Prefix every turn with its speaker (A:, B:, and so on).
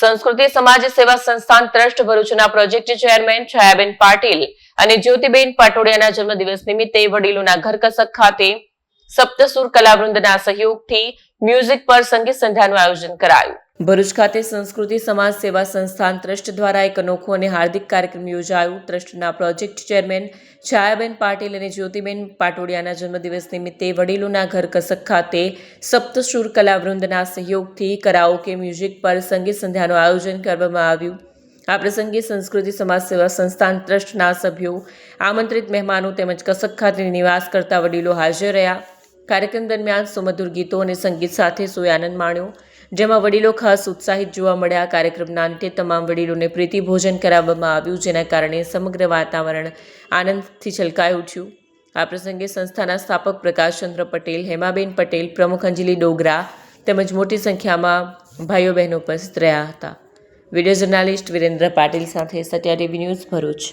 A: સંસ્કૃતિ સમાજ સેવા સંસ્થાન ટ્રસ્ટ ભરૂચના પ્રોજેક્ટ ચેરમેન છાયાબેન પાટીલ અને જ્યોતિબેન પાટોડિયાના જન્મદિવસ નિમિત્તે વડીલોના ઘર કસક ખાતે સપ્તસુર કલાવૃંદના સહયોગથી મ્યુઝિક પર સંગીત સંધ્યાનું આયોજન કરાયું। ભરૂચ ખાતે સંસ્કૃતિ સમાજ સેવા સંસ્થાન ટ્રસ્ટ દ્વારા એક અનોખો અને હાર્દિક કાર્યક્રમ યોજાયો। ટ્રસ્ટના પ્રોજેક્ટ ચેરમેન છાયાબેન પાટીલ અને જ્યોતિબેન પાટોડિયાના જન્મદિવસ નિમિત્તે વડીલોના ઘર કસક ખાતે સપ્તસુર કલાવૃંદના સહયોગથી કરાઓકે મ્યુઝિક પર સંગીત સંધ્યાનું આયોજન કરવામાં આવ્યું। આ પ્રસંગે સંસ્કૃતિ સમાજ સેવા સંસ્થાન ટ્રસ્ટના સભ્યો, આમંત્રિત મહેમાનો તેમજ કસક ખાતે નિવાસ કરતા વડીલો હાજર રહ્યા। કાર્યક્રમ દરમિયાન સુમધુર ગીતો અને સંગીત સાથે સોએ આનંદ માણ્યો, જેમાં વડીલો ખાસ ઉત્સાહિત જોવા મળ્યા। કાર્યક્રમના અંતે તમામ વડીલોને પ્રીતિ ભોજન કરાવવામાં આવ્યું, જેના કારણે સમગ્ર વાતાવરણ આનંદથી છલકાઈ ઉઠ્યું। આ પ્રસંગે સંસ્થાના સ્થાપક પ્રકાશચંદ્ર પટેલ, હેમાબેન પટેલ, પ્રમુખ અંજલિ ડોગરા તેમજ મોટી સંખ્યામાં ભાઈઓ બહેનો ઉપસ્થિત રહ્યા હતા। વિડીયો જર્નાલિસ્ટ વિરેન્દ્ર પાટીલ સાથે સત્યા ટીવી ન્યૂઝ ભરૂચ।